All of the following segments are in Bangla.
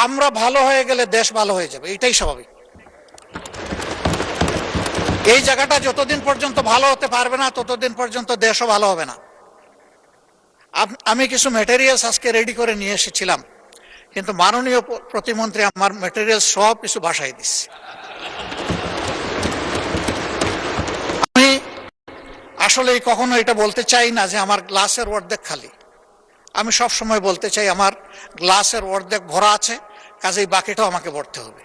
আমরা ভালো হয়ে গেলে দেশ ভালো হয়ে যাবে, এটাই স্বাভাবিক। এই জায়গাটা যতদিন পর্যন্ত ভালো হতে পারবে না ততদিন পর্যন্ত দেশও ভালো হবে না। আমি কিছু ম্যাটেরিয়ালস আজকে রেডি করে নিয়ে এসেছিলাম, কিন্তু মাননীয় প্রতিমন্ত্রী আমার ম্যাটেরিয়ালস সব কিছু বাসায় দিচ্ছে। আমি আসলে কখনো এটা বলতে চাই না যে আমার গ্লাসের অর্ধেক খালি। আমি সব সময় বলতে চাই আমার গ্লাসের অর্ধেক ভরা আছে, কাজেই বাকিটাও আমাকে ভরতে হবে।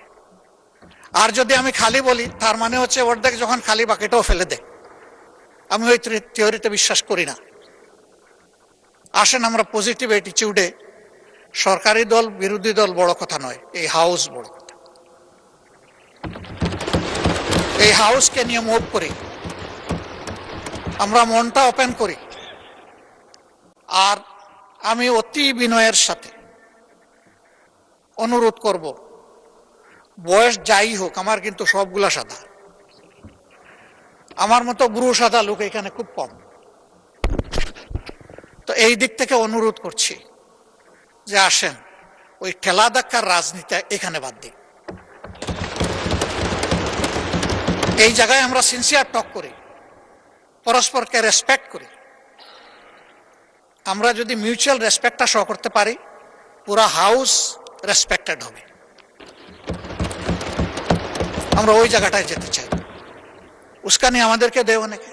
আর যদি আমি খালি বলি তার মানে হচ্ছে অর্ধেক যখন খালি বাকিটাও ফেলে দে। আমি ওই থিওরিতে বিশ্বাস করি না। আসেন আমরা পজিটিভ অ্যাটিটিউডে, সরকারি দল বিরোধী দল বড় কথা নয়, এই হাউস বড় কথা। এই হাউসকে নিয়ে মুভ করি, আমরা মনটা ওপেন করি। আর আমি অতি বিনয়ের সাথে অনুরোধ করব, বয়স যাই হোক আমার কিন্তু সবগুলা সাদা, আমার মতো ব্রু সাদা লোক এখানে খুব কম। তো এই দিক থেকে অনুরোধ করছি যে আসেন ওই ঠেলা ধাক্কার রাজনীতি এখানে বাদ দিই। এই জায়গায় আমরা সিনসিয়ার টক করি, পরস্পরকে রেসপেক্ট করি। আমরা যদি মিউচুয়াল রেসপেক্টটা শো করতে পারি, পুরা হাউস রেসপেক্টেড হবে। আমরা ওই জায়গাটায় যেতে চাই। উস্কানি আমাদেরকে দেয় অনেকে,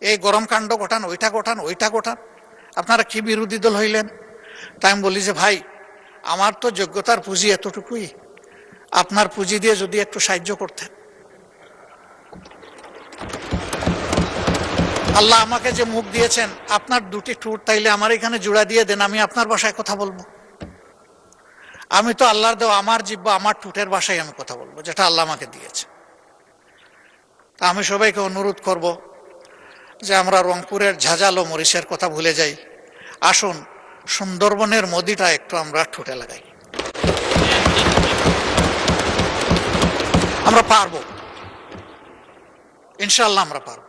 এই গরম কাণ্ড ঘটান, ওইটা ঘটান, ওইটা ঘটান, আপনারা কি বিরোধী দল হইলেন? তাই আমি বলি যে ভাই, আমার তো যোগ্যতার পুঁজি এতটুকুই, আপনার পুঁজি দিয়ে যদি একটু সাহায্য করতেন। আল্লাহ আমাকে যে মুখ দিয়েছেন, আপনার দুটি ঠোঁট, তাইলে আমার এখানে জোড়া দিয়ে দেন, আমি আপনার ভাষায় কথা বলবো। আমি তো আল্লাহর দেওয়া আমার জিহ্বা, আমার ঠোঁটের ভাষায় আমি কথা বলবো, যেটা আল্লাহ আমাকে দিয়েছে। তা আমি সবাইকে অনুরোধ করব যে আমরা রংপুরের ঝাঁঝালো মরিচের কথা ভুলে যাই, আসুন সুন্দরবনের মোদিটা একটু আমরা ঠোঁটে লাগাই। আমরা পারবো, ইনশাআল্লাহ আমরা পারবো।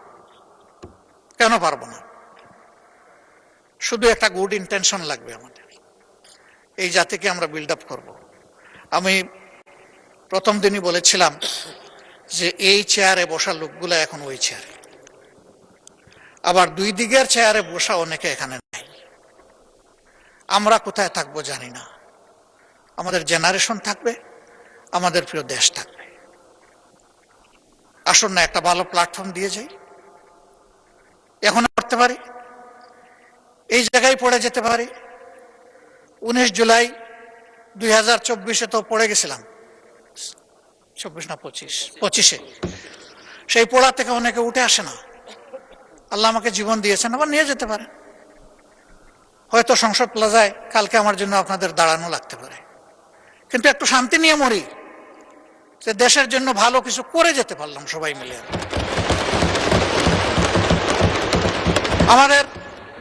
কেন পারবো না? শুধু একটা গুড ইন্টেনশন লাগবে আমাদের, এই জাতিকে আমরা বিল্ড আপ করবো। আমি প্রথম দিনই বলেছিলাম যে এই চেয়ারে বসা লোকগুলো এখন ওই চেয়ারে, আবার দুই দিকের চেয়ারে বসা অনেকে এখানে নাই। আমরা কোথায় থাকবো জানি না, আমাদের জেনারেশন থাকবে, আমাদের প্রিয় দেশ থাকবে। আসুন না একটা ভালো প্ল্যাটফর্ম দিয়ে যাই। এখন করতে পারি, এই জায়গায় পড়ে যেতে পারি। 19 জুলাই 2024 তো পড়ে গেছিলাম, 24 না 25-এ। সেই পড়া থেকে অনেকে উঠে আসে না। আল্লাহ আমাকে জীবন দিয়েছেন, আবার নিয়ে যেতে পারে। হয়তো সংসদ প্লাজায় কালকে আমার জন্য আপনাদের দাঁড়ানো লাগতে পারে, কিন্তু একটু শান্তি নিয়ে মরি, যে দেশের জন্য ভালো কিছু করে যেতে পারলাম সবাই মিলে। আমাদের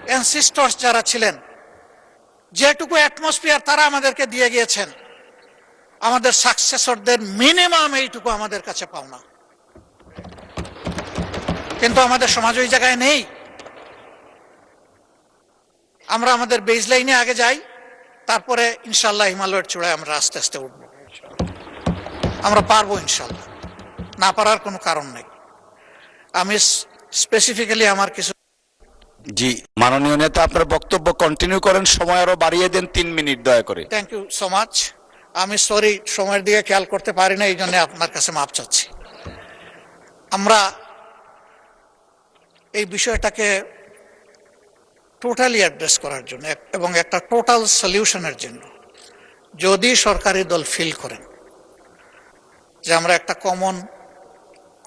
অ্যানসিস্টরস যারা ছিলেন, যেটুকু অ্যাটমসফিয়ার তারা আমাদেরকে দিয়ে গিয়েছেন, আমাদের সাকসেসরদের মিনিমাম এইটুকু আমাদের কাছে পাওনা। কিন্তু আমাদের সমাজ ওই জায়গায় নেই। আমরা আমাদের বেজ লাইনে আগে যাই, তারপরে ইনশাল্লাহ হিমালয়ের চূড়ায় আমরা আস্তে আস্তে উঠবো। আমরা পারবো ইনশাল্লাহ, না পারার কোনো কারণ নেই। আমি স্পেসিফিক্যালি আমার কিছু। জি মাননীয় নেতা, আপনার বক্তব্য কন্টিনিউ করেন, সময় আরো বাড়িয়ে দেন 3 মিনিট দয়া করে। Thank you so much. আমি সরি, সময়ের দিকে খেয়াল করতে পারি না, এই জন্য আপনার কাছে মাপ চাচ্ছি। আমরা এই বিষয়টাকে টোটালি অ্যাড্রেস করার জন্য এবং একটা টোটাল সলিউশনের জন্য যদি সরকারি দল ফিল করেন যে আমরা একটা কমন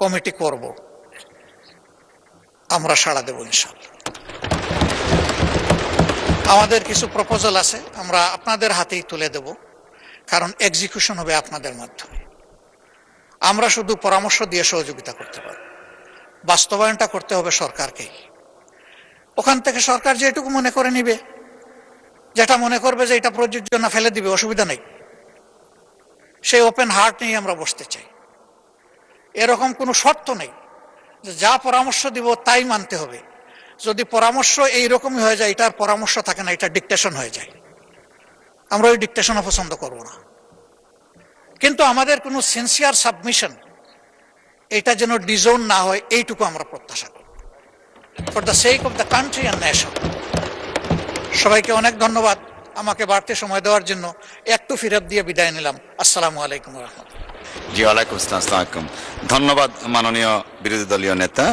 কমিটি করব, আমরা সাড়া দেব ইনশাআল্লাহ। আমাদের কিছু প্রপোজাল আছে, আমরা আপনাদের হাতেই তুলে দেব, কারণ এক্সিকিউশন হবে আপনাদের মাধ্যমে। আমরা শুধু পরামর্শ দিয়ে সহযোগিতা করতে পারব, বাস্তবায়নটা করতে হবে সরকারকেই। ওখান থেকে সরকার যেটুকু মনে করে নিবে, যেটা মনে করবে যে এটা প্রযোজ্য না, ফেলে দিবে, অসুবিধা নেই। সেই ওপেন হার্ট নিয়ে আমরা বসতে চাই। এরকম কোনো শর্ত নেই যে যা পরামর্শ দিব তাই মানতে হবে। যদি পরামর্শ এইরকমই হয়ে যায়, এটার পরামর্শ থাকে না, এটা ডিকটেশন হয়ে যায়। আমরা ওই ডিকটেশনও পছন্দ করব না। কিন্তু আমাদের কোনো সিনসিয়ার সাবমিশন এটা যেন ডিজোন না হয়, এইটুকু আমরা প্রত্যাশা করি, for the sake of the country and nation. সবাইকে অনেক ধন্যবাদ আমাকে বাড়তি সময় দেওয়ার জন্য। একটু ফিরত দিয়ে বিদায় নিলাম। আসসালামু আলাইকুম রহমতুল্লাহ। জি ওয়ালাইকুম আসসালাম। ধন্যবাদ মাননীয় বিরোধী দলীয় নেতা।